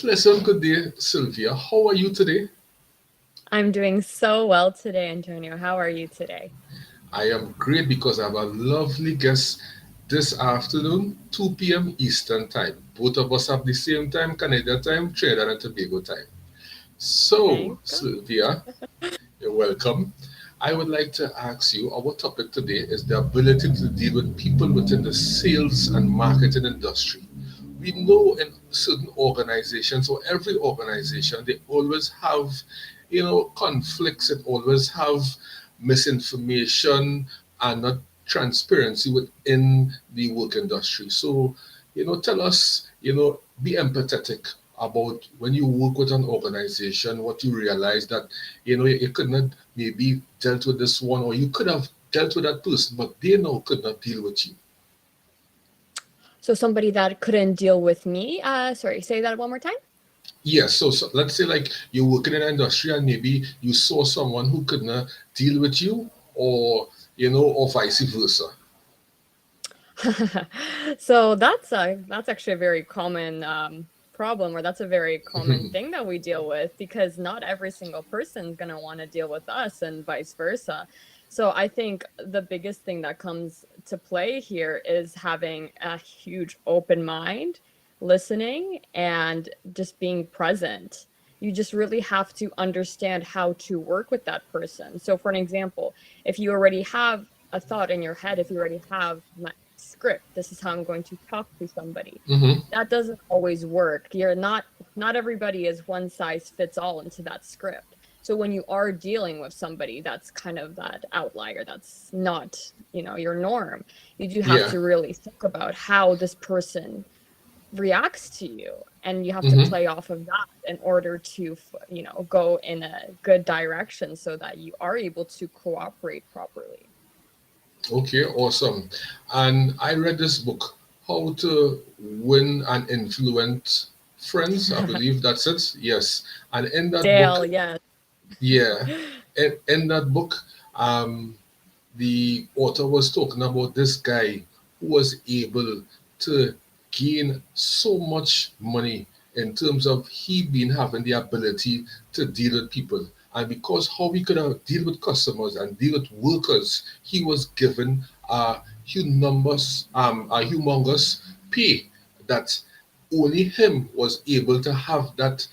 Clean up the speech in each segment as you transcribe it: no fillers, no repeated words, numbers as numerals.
Pleasant good day, Sylvia. How are you today? I'm doing so well today, Antonio. How are you today? I am great because I have a lovely guest this afternoon, 2 p.m. Eastern Time. Both of us have the same time, Canada time, Trinidad and Tobago time. So, Thank God. Sylvia, you're welcome. I would like to ask you our topic today is the ability to deal with people within the sales and marketing industry. We know in certain organizations or every organization they always have conflicts, it always have misinformation and not transparency within the work industry. So tell us, be empathetic about when you work with an organization, what you realize that you could not maybe dealt with this one, or you could have dealt with that person but they now could not deal with you. So somebody that couldn't deal with me. Sorry, say that one more time. Yes, so let's say like you're working in an industry and maybe you saw someone who could not deal with you, or or vice versa. So that's actually a very common problem, or that's a very common Mhm. thing that we deal with because not every single person's gonna want to deal with us, and vice versa. So I think the biggest thing that comes to play here is having a huge open mind, listening, and just being present. You just really have to understand how to work with that person. So, for an example, if you already have a thought in your head, if you already have my script, this is how I'm going to talk to somebody. Mhm. That doesn't always work. Not everybody is one size fits all into that script. So when you are dealing with somebody that's kind of that outlier, that's not, your norm, you do have Yeah. to really think about how this person reacts to you, and you have to Mhm. play off of that in order to go in a good direction so that you are able to cooperate properly. Okay, awesome. And I read this book, How to Win and Influence Friends. I believe that's it. Yes. And in that Dale, book, yes. yeah, in that book, um, the author was talking about this guy who was able to gain so much money in terms of he being having the ability to deal with people, and because how he could deal with customers and deal with workers, he was given a humongous pay that only him was able to have that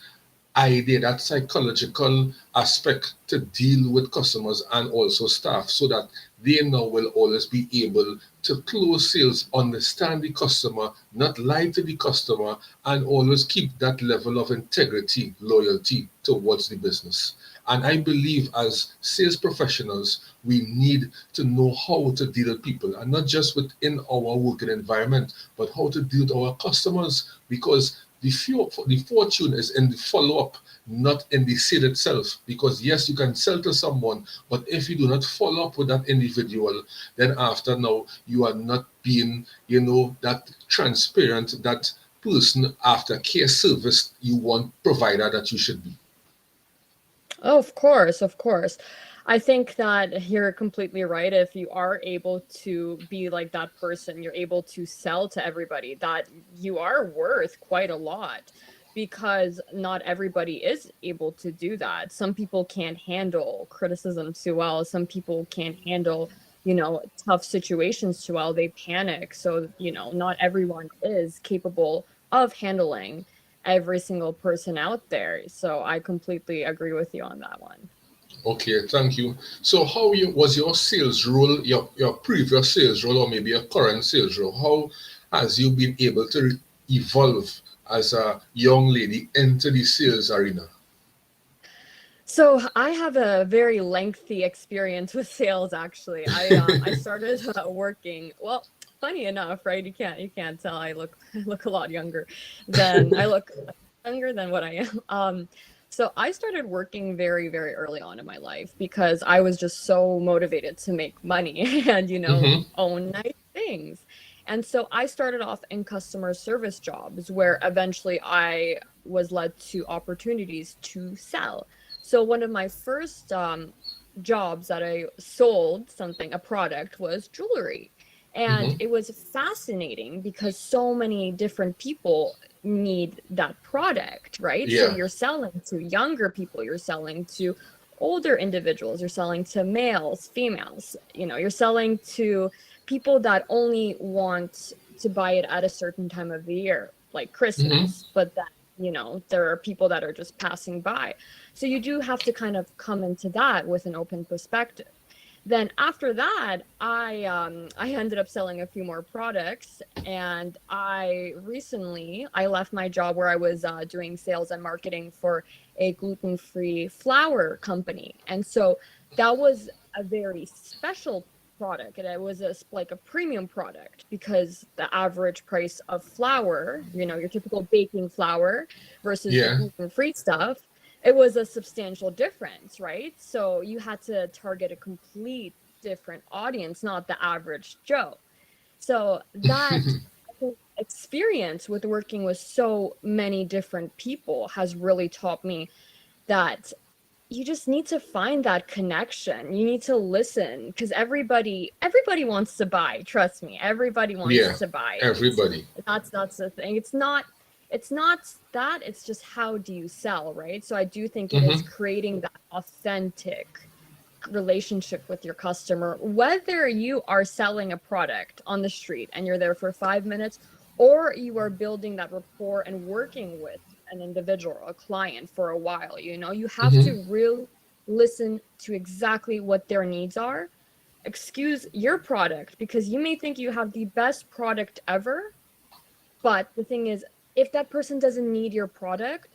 idea, that psychological aspect to deal with customers and also staff, so that they now will always be able to close sales, understand the customer, not lie to the customer, and always keep that level of integrity, loyalty towards the business. And I believe as sales professionals, we need to know how to deal with people, and not just within our working environment, but how to deal with our customers, because the fortune is in the follow up, not in the sale itself. Because yes, you can sell to someone, but if you do not follow up with that individual, then after now you are not being, that transparent, that person after care service you want provider that you should be. Oh, of course, of course. I think that you're completely right. If you are able to be like that person, you're able to sell to everybody, that you are worth quite a lot, because not everybody is able to do that. Some people can't handle criticism too well. Some people can't handle, tough situations too well. They panic. So, not everyone is capable of handling every single person out there. So I completely agree with you on that one. Okay, thank you. So how was your sales role, your previous sales role, or maybe your current sales role? How has you been able to evolve as a young lady into the sales arena? So I have a very lengthy experience with sales. Actually, I started working. Well, funny enough, right? You can't tell. I look I look a lot younger than I look younger than what I am. So I started working very, very early on in my life because I was just so motivated to make money and, Mm-hmm. own nice things. And so I started off in customer service jobs where eventually I was led to opportunities to sell. So one of my first jobs that I sold something, a product, was jewelry. And it was fascinating because so many different people need that product, right? So Yeah. you're selling to younger people, you're selling to older individuals, you're selling to males, females, you're selling to people that only want to buy it at a certain time of the year, like Mm-hmm. Christmas, but then, there are people that are just passing by. So you do have to kind of come into that with an open perspective. Then after that, I ended up selling a few more products, and I left my job where I was doing sales and marketing for a gluten-free flour company, and so that was a very special product, and it was like a premium product because the average price of flour, your typical baking flour versus the Yeah. gluten-free stuff, it was a substantial difference, right? So you had to target a complete different audience, not the average Joe. So that experience with working with so many different people has really taught me that you just need to find that connection. You need to listen because everybody wants to buy. Trust me, everybody Yeah. wants to buy. Everybody. That's the thing. It's not that, it's just how do you sell, right? So I do think it is Mm-hmm. creating that authentic relationship with your customer, whether you are selling a product on the street and you're there for 5 minutes, or you are building that rapport and working with an individual or a client for a while. You have Mm-hmm. to really listen to exactly what their needs are. Excuse your product because you may think you have the best product ever, but the thing is, if that person doesn't need your product,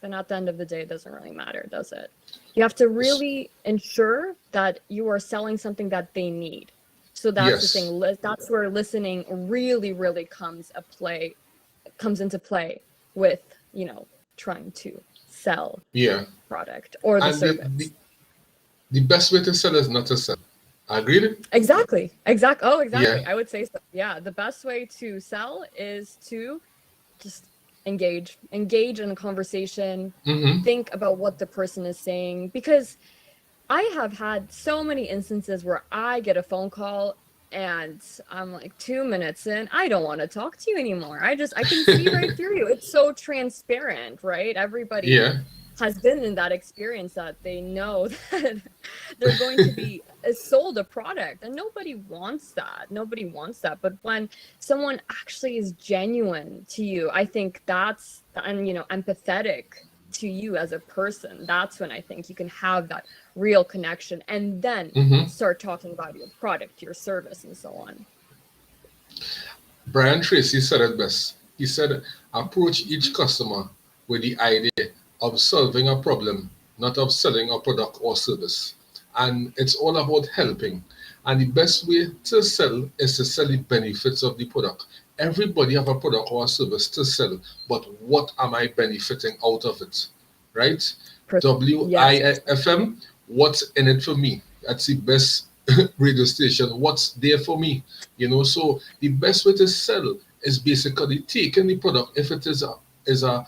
then at the end of the day, it doesn't really matter, does it? You have to really ensure that you are selling something that they need. So that's the Yes. thing. That's where listening really, really comes into play with, trying to sell Yeah. product or the And service. the best way to sell is not to sell. Agreed? Exactly. Oh, Yeah. exactly. I would say so. Yeah. The best way to sell is to just engage in a conversation, Mm-hmm. think about what the person is saying, because I have had so many instances where I get a phone call and I'm like 2 minutes in, I don't want to talk to you anymore. I can see right through you. It's so transparent, right? Everybody Yeah. has been in that experience that they know that they're going to be sold a product, and nobody wants that. But when someone actually is genuine to you, I think that's, and empathetic to you as a person, that's when I think you can have that real connection and then Mm-hmm. start talking about your product, your service, and so on. Brian Tracy said it best. He said, approach each customer with the idea of solving a problem, not of selling a product or service. And it's all about helping. And the best way to sell is to sell the benefits of the product. Everybody have a product or a service to sell, but what am I benefiting out of it? Right? Yes. WIFM, what's in it for me? That's the best radio station. What's there for me? So the best way to sell is basically taking the product, if it is a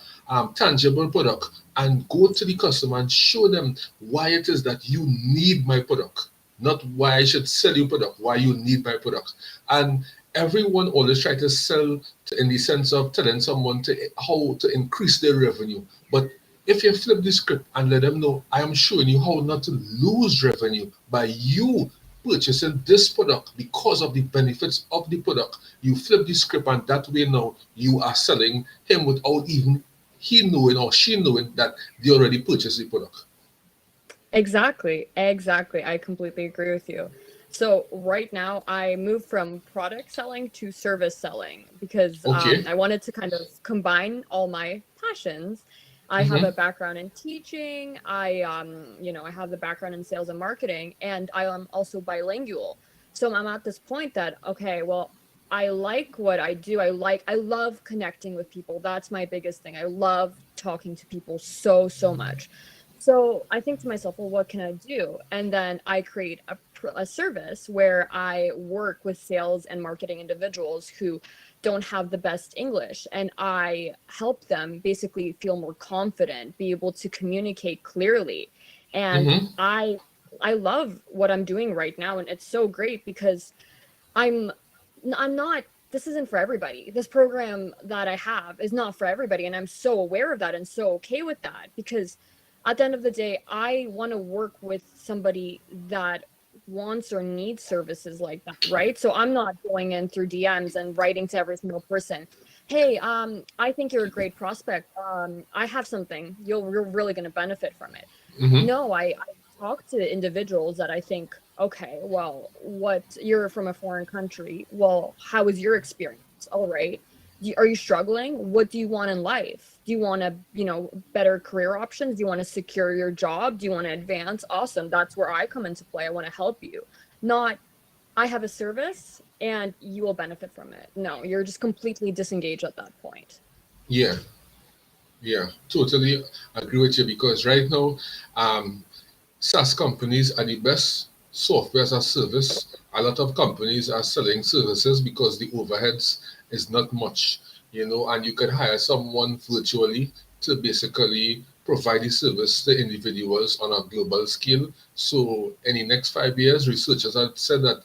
tangible product, and go to the customer and show them why it is that you need my product, not why I should sell you product, why you need my product. And everyone always try to sell in the sense of telling someone how to increase their revenue. But if you flip the script and let them know, I am showing you how not to lose revenue by you purchasing this product because of the benefits of the product. You flip the script, and that way now you are selling him without even he knowing or she knowing that they already purchased the product. Exactly. I completely agree with you. So right now I moved from product selling to service selling because Okay. I wanted to kind of combine all my passions. I have a Mm-hmm. background in teaching. I have the background in sales and marketing, and I am also bilingual. So I'm at this point that, okay, well, I like what I do. I love connecting with people. That's my biggest thing. I love talking to people so much. So I think to myself, well, what can I do? And then I create a service where I work with sales and marketing individuals who don't have the best English. And I help them basically feel more confident, be able to communicate clearly. And Mm-hmm. I love what I'm doing right now. And it's so great because I'm not, this isn't for everybody. This program that I have is not for everybody. And I'm so aware of that and so okay with that, because at the end of the day, I want to work with somebody that wants or needs services like that, right? So I'm not going in through DMs and writing to every single person, hey, I think you're a great prospect. I have something. You're really going to benefit from it. Mm-hmm. No, I talk to individuals that I think, okay, well, what, you're from a foreign country. Well, how was your experience? All right. Are you struggling? What do you want in life? Do you want to, better career options? Do you want to secure your job? Do you want to advance? Awesome. That's where I come into play. I want to help you. Not, I have a service and you will benefit from it. No, you're just completely disengaged at that point. Yeah, yeah, totally agree with you because right now, um, SaaS companies are the best software as a service. A lot of companies are selling services because the overheads is not much, and you can hire someone virtually to basically provide the service to individuals on a global scale. So in the next 5 years, researchers have said that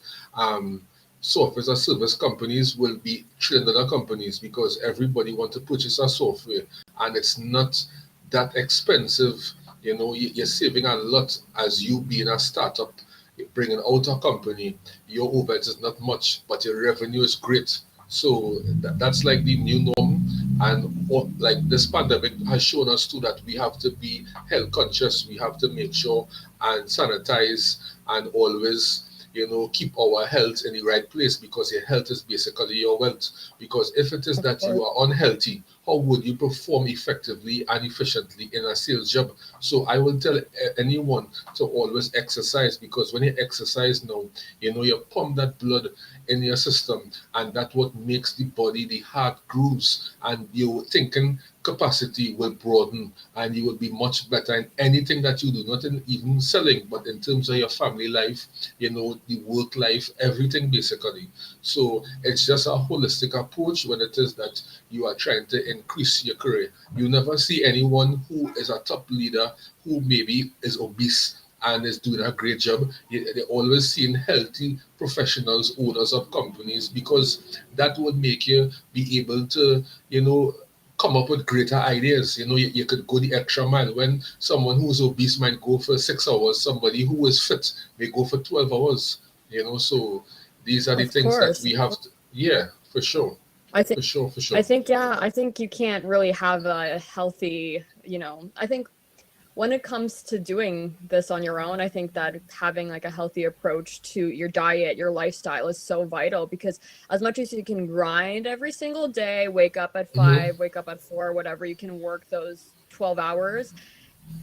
software as a service companies will be trillion-dollar companies because everybody wants to purchase a software and it's not that expensive. You're saving a lot as you being a startup, bringing out a company. Your overhead is not much, but your revenue is great. So that's like the new norm. And like this pandemic has shown us too that we have to be health conscious. We have to make sure and sanitize and always keep our health in the right place because your health is basically your wealth. Because if it is Of that course. you are unhealthy, how would you perform effectively and efficiently in a sales job? So I will tell anyone to always exercise because when you exercise now, you pump that blood in your system and that's what makes the body, the heart grooves and your thinking capacity will broaden and you will be much better in anything that you do, not in even selling, but in terms of your family life, the work life, everything basically. So it's just a holistic approach when it is that you are trying to increase your career. You never see anyone who is a top leader who maybe is obese and is doing a great job. They always seen healthy professionals, owners of companies, because that would make you be able to, come up with greater ideas. You could go the extra mile. When someone who's obese might go for 6 hours, somebody who is fit may go for 12 hours. So these are the Of things that course. we have to, yeah, for sure. I think For sure, for I sure. think yeah, I think you can't really have a healthy, I think when it comes to doing this on your own, I think that having like a healthy approach to your diet, your lifestyle is so vital because as much as you can grind every single day, wake up at Hmm. 5, wake up at 4, whatever, you can work those 12 hours.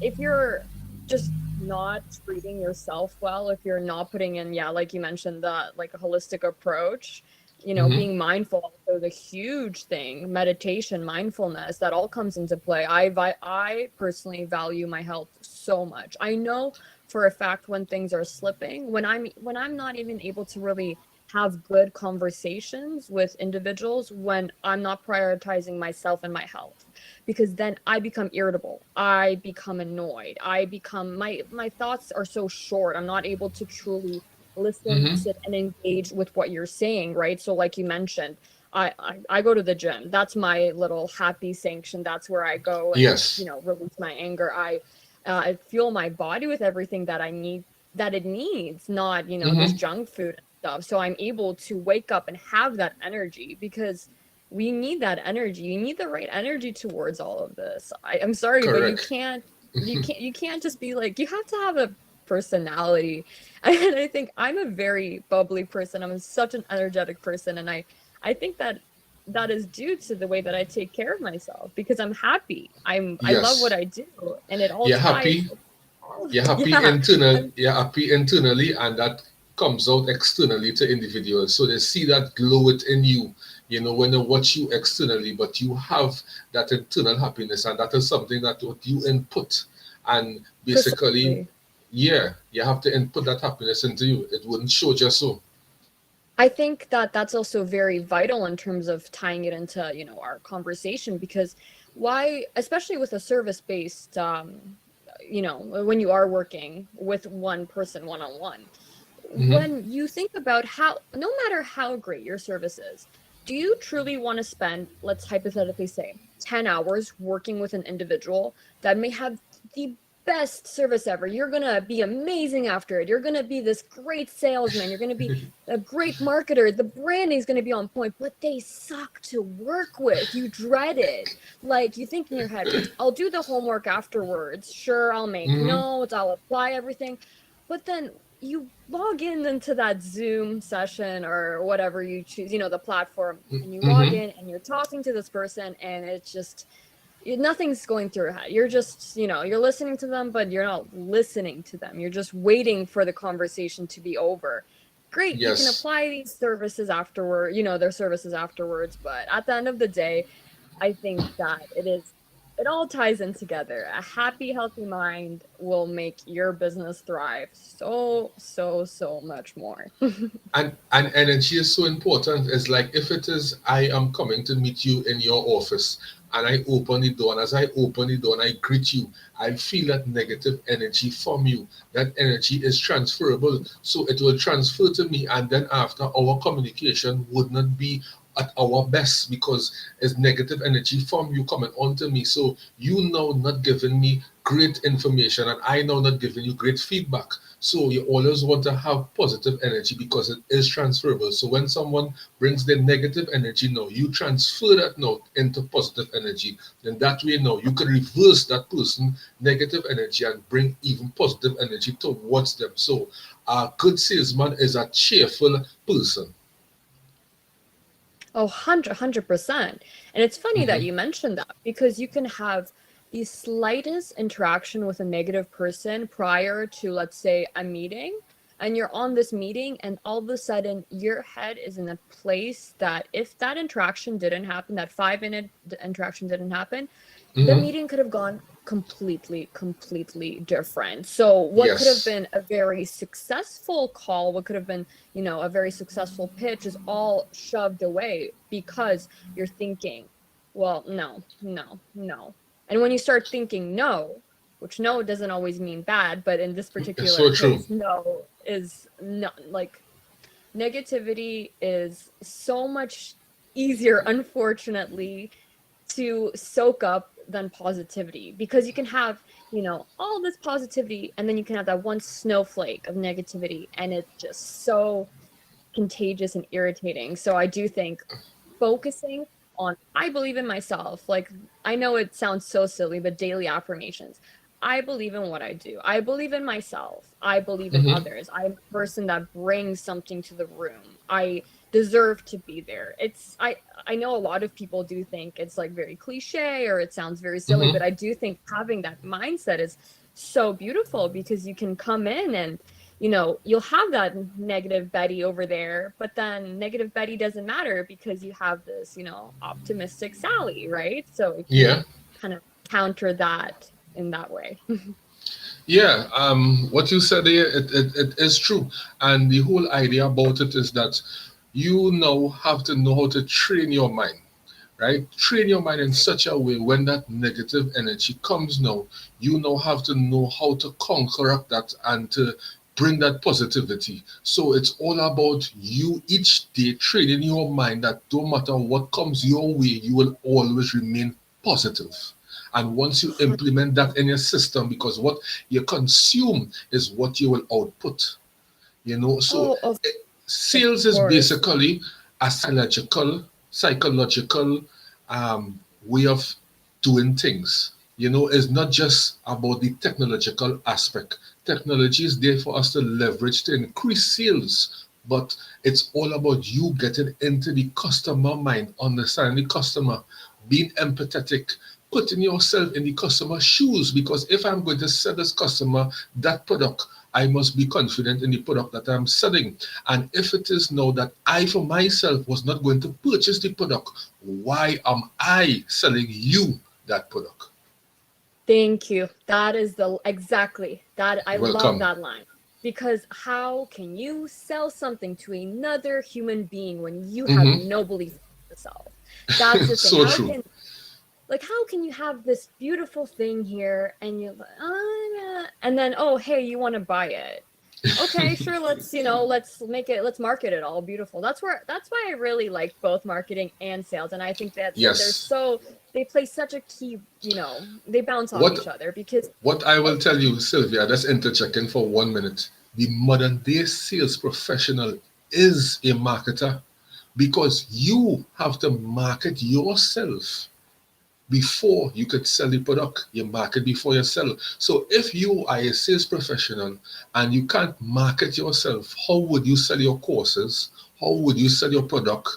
If you're just not treating yourself well, if you're not putting in, yeah, like you mentioned, that like a holistic approach, Hmm. being mindful, so the huge thing, meditation, mindfulness, that all comes into play. I personally value my health so much. I know for a fact when things are slipping, when I'm not even able to really have good conversations with individuals, when I'm not prioritizing myself and my health, because then I become irritable. I become annoyed. I become, my thoughts are so short. I'm not able to truly listen, Hmm. sit, and engage with what you're saying, right? So, like you mentioned, I go to the gym. That's my little happy sanction. That's where I go and Yes. release my anger. I fuel my body with everything that I need, that it needs, not this Hmm. junk food and stuff. So I'm able to wake up and have that energy because we need that energy. You need the right energy towards all of this. I'm sorry, but you Correct. can't you can't just be like, you have to have a personality. And I think I'm a very bubbly person. I'm such an energetic person, and I think that that is due to the way that I take care of myself because I'm happy. I love what Yes. I do, and it all You're ties. happy. You're happy Yeah. internal. I'm You're happy internally, and that comes out externally to individuals. So they see that glow within you. When they watch you externally, but you have that internal happiness, and that is something that what you input, and basically, precisely. yeah, you have to input that happiness into you. It wouldn't show just so. I think that that's also very vital in terms of tying it into, our conversation because why, especially with a service-based, when you are working with one person one-on-one, Mm-hmm. when you think about how, no matter how great your service is, do you truly want to spend, let's hypothetically say, 10 hours working with an individual that may have the best service ever? You're going to be amazing after it. You're going to be this great salesman. You're going to be a great marketer. The branding is going to be on point, but they suck to work with. You dread it. Like, you think in your head, I'll do the homework afterwards. Sure, I'll make Mm-hmm. notes, I'll apply everything. But then you log in into that Zoom session or whatever you choose, the platform, and you log Mm-hmm. in and you're talking to this person, and it's just nothing's going through your head. You're just, you're listening to them, but you're not listening to them. You're just waiting for the conversation to be over. Great, you can Yes. apply these services afterward, their services afterwards, but at the end of the day, I think that it all ties in together. A happy, healthy mind will make your business thrive so, so, so much more. And energy is so important. It's like if it is I am coming to meet you in your office and I open the door, and as I open the door and I greet you, I feel that negative energy from you. That energy is transferable. So it will transfer to me, and then after our communication would not be at our best because it's negative energy from you coming onto me. So you now not giving me great information, and I now not giving you great feedback. So you always want to have positive energy because it is transferable. So when someone brings their negative energy now, you transfer that now into positive energy. Then that way now you can reverse that person negative energy and bring even positive energy towards them. So a good salesman is a cheerful person. Oh, 100%. And it's funny that Mm-hmm. you mentioned that because you can have the slightest interaction with a negative person prior to, let's say, a meeting. And you're on this meeting, and all of a sudden, your head is in a place that if that interaction didn't happen, that 5 minute interaction didn't happen, the Mm-hmm. meeting could have gone completely different. So what could have Yes. been a very successful call, what could have been, a very successful pitch is all shoved away because you're thinking, well, no. And when you start thinking no, which no doesn't always mean bad, but in this It's particular so true. case, no is not like negativity is so much easier, unfortunately, to soak up than positivity because you can have, all this positivity and then you can have that one snowflake of negativity and it's just so contagious and irritating. So I do think focusing on I believe in myself, like I know it sounds so silly, but daily affirmations. I believe in what I do. I believe in myself. I believe in Mm-hmm. others. I'm a person that brings something to the room. I deserve to be there. I know a lot of people do think it's like very cliche or it sounds very silly, Mm-hmm. but I do think having that mindset is so beautiful because you can come in and you'll have that negative Betty over there, but then negative Betty doesn't matter because you have this, optimistic Sally, right? So it can Yeah. kind of counter that in that way. Yeah, what you said there, it is true. And the whole idea about it is that you now have to know how to train your mind, right? Train your mind in such a way when that negative energy comes now, you now have to know how to counteract that and to bring that positivity. So it's all about you each day training your mind that no matter what comes your way, you will always remain positive. And once you implement that in your system, because what you consume is what you will output, so Oh, of sales is course. basically a psychological way of doing things. It's not just about the technological aspect. Technology is there for us to leverage to increase sales, but it's all about you getting into the customer mind, understanding the customer, being empathetic, putting yourself in the customer's shoes. Because if I'm going to sell this customer that product, I must be confident in the product that I'm selling. And if it is now that I, for myself, was not going to purchase the product, why am I selling you that product? Thank you. That is the exactly that I love Welcome. that line. Because how can you sell something to another human being when you have Hmm. no belief in yourself? That's the thing. So true. How can you have this beautiful thing here and you're like, oh, yeah. And then, oh, hey, you want to buy it? okay, sure, let's market it all beautiful. That's why I really like both marketing and sales. And I think that Yes. they play such a key, they bounce off What each other because what I will oh, tell you, Sylvia, just interchecking for 1 minute. The modern day sales professional is a marketer because you have to market yourself before you could sell the product. You market before you sell. So if you are a sales professional and you can't market yourself, how would you sell your courses? How would you sell your product?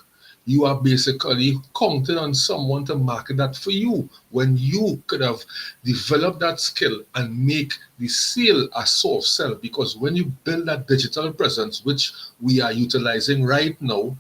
You are basically counting on someone to market that for you when you could have developed that skill and make the sale a soft sell. Because when you build that digital presence, which we are utilizing right now,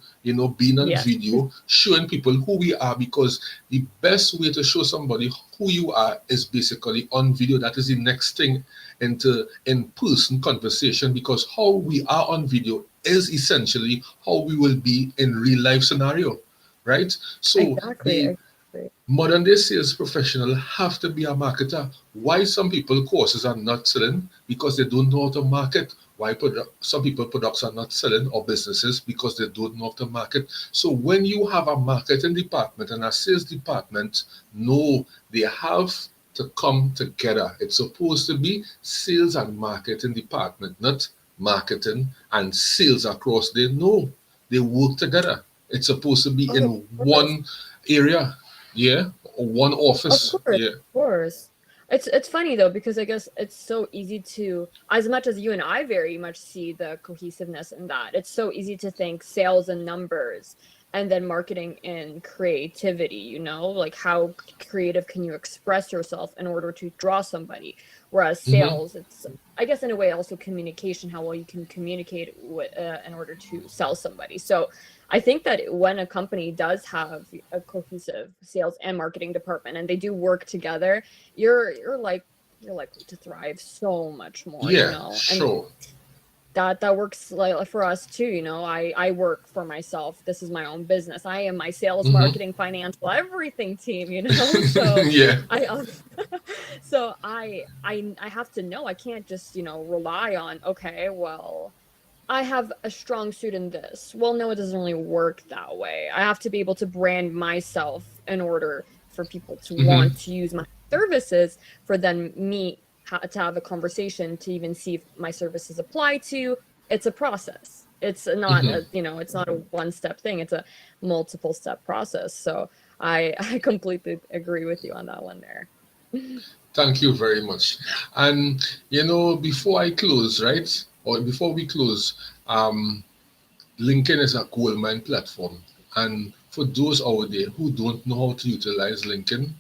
being on yes, video, showing people who we are, because the best way to show somebody who you are is basically on video. That is the next thing into in-person conversation, because how we are on video is essentially how we will be in real life scenario, right? So exactly, the exactly. modern day sales professional have to be a marketer. Why some people courses are not selling? Because they don't know how to market. Why some people products are not selling, or businesses, because they don't know how to market. So when you have a marketing department and a sales department, no, they have to come together. It's supposed to be sales and marketing department, not marketing and sales across there. No, they work together. It's supposed to be Oh, in of course. one area, yeah, or one Of office, course, yeah. of course. It's funny though because I guess it's so easy to, as much as you and I very much see the cohesiveness in that, it's so easy to think sales and numbers and then marketing and creativity, like how creative can you express yourself in order to draw somebody? Whereas Mm-hmm. sales, it's, I guess in a way also communication, how well you can communicate in order to sell somebody. So I think that when a company does have a cohesive sales and marketing department and they do work together, you're likely to thrive so much more, Yeah, and sure. that works like for us too. I work for myself. This is my own business. I am my sales, Mm-hmm. marketing, financial, everything team, so Yeah. I so I have to know. I can't just rely on, okay, well, I have a strong suit in this. Well, no, it doesn't really work that way. I have to be able to brand myself in order for people to Mm-hmm. want to use my services, for then me to have a conversation to even see if my services apply to. It's a process. It's not Mm-hmm. it's not a one-step thing. It's a multiple step process. So I completely agree with you on that one there. Thank you very much. And before I close, right? Or before we close, LinkedIn is a gold mine platform. And for those out there who don't know how to utilize LinkedIn,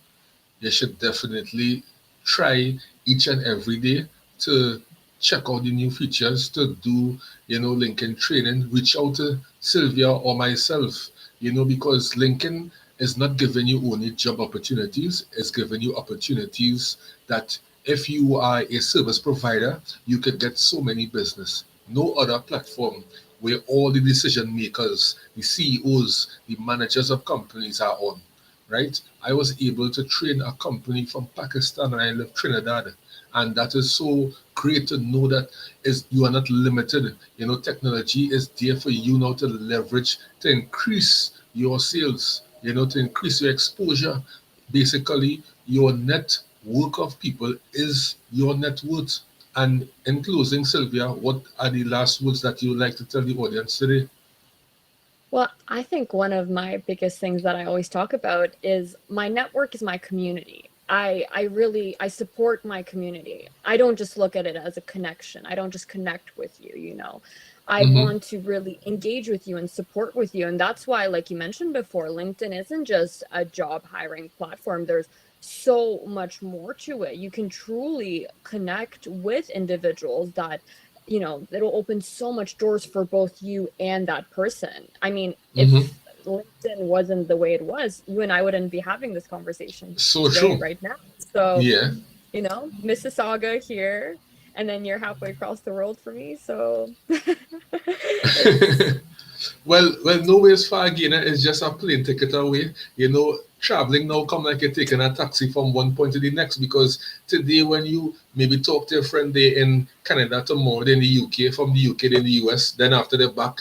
you should definitely try each and every day to check out the new features, to do, LinkedIn training, reach out to Sylvia or myself, because LinkedIn is not giving you only job opportunities, it's giving you opportunities that if you are a service provider, you could get so many business. No other platform where all the decision makers, the CEOs, the managers of companies are on, right? I was able to train a company from Pakistan and I live Trinidad. And that is so great to know that is you are not limited. Technology is there for you now to leverage to increase your sales, to increase your exposure. Basically, your network of people is your net worth. And in closing, Sylvia, what are the last words that you would like to tell the audience today? Well, I think one of my biggest things that I always talk about is my network is my community. I support my community. I don't just look at it as a connection. I don't just connect with you. I Mm-hmm. want to really engage with you and support with you. And that's why, like you mentioned before, LinkedIn isn't just a job hiring platform. There's so much more to it. You can truly connect with individuals that it'll open so much doors for both you and that person. I mean, Mm-hmm. if LinkedIn wasn't the way it was, you and I wouldn't be having this conversation So today, true. right now. So, Yeah. Mississauga here, and then you're halfway across the world for me. So it's Well, no ways far again. It's just a plane ticket away. traveling now come like you're taking a taxi from one point to the next, because today when you maybe talk to a friend there in Canada, tomorrow they're in the UK, from the UK they're in the US, then after they're back,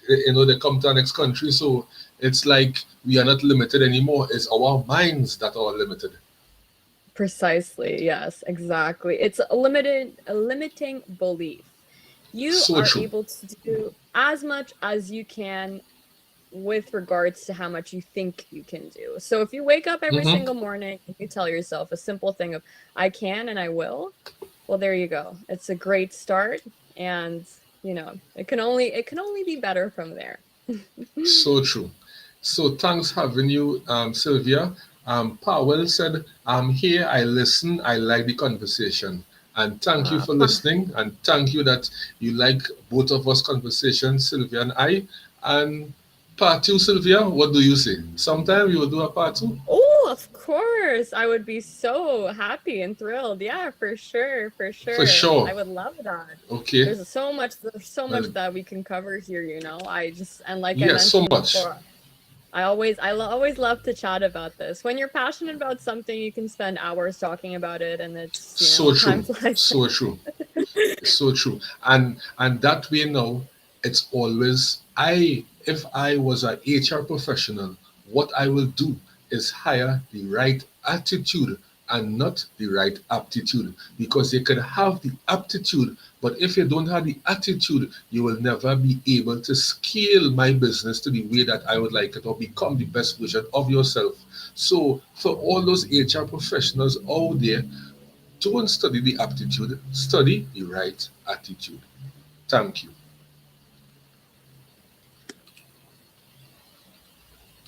they come to our next country. So it's like we are not limited anymore. It's our minds that are limited. Precisely. Yes, exactly. It's a limiting belief. You So are true. able to do as much as you can with regards to how much you think you can do. So if you wake up every Hmm. single morning and you tell yourself a simple thing of I can and I will, well there you go. It's a great start, and it can only be better from there. So true. So thanks having you, Sylvia. Powell said, I'm here, I listen, I like the conversation. And thank you for Fun. listening. And thank you that you like both of us conversation, Sylvia and I. And part two, Sylvia, what do you say? Sometime we will do a part two? Oh, of course. I would be so happy and thrilled. Yeah, for sure, for For sure. I sure. would love that. Okay. There's so much Well, that we can cover here, and like I yes, so mentioned much. before, always love to chat about this. When you're passionate about something, you can spend hours talking about it, and So time true. flies. So true. So true. And that way now, it's always I if I was a HR professional, what I will do is hire the right attitude and not the right aptitude, because they can have the aptitude, but if you don't have the attitude, you will never be able to scale my business to the way that I would like it, or become the best version of yourself. So for all those HR professionals out there, don't study the aptitude, study the right attitude. Thank you.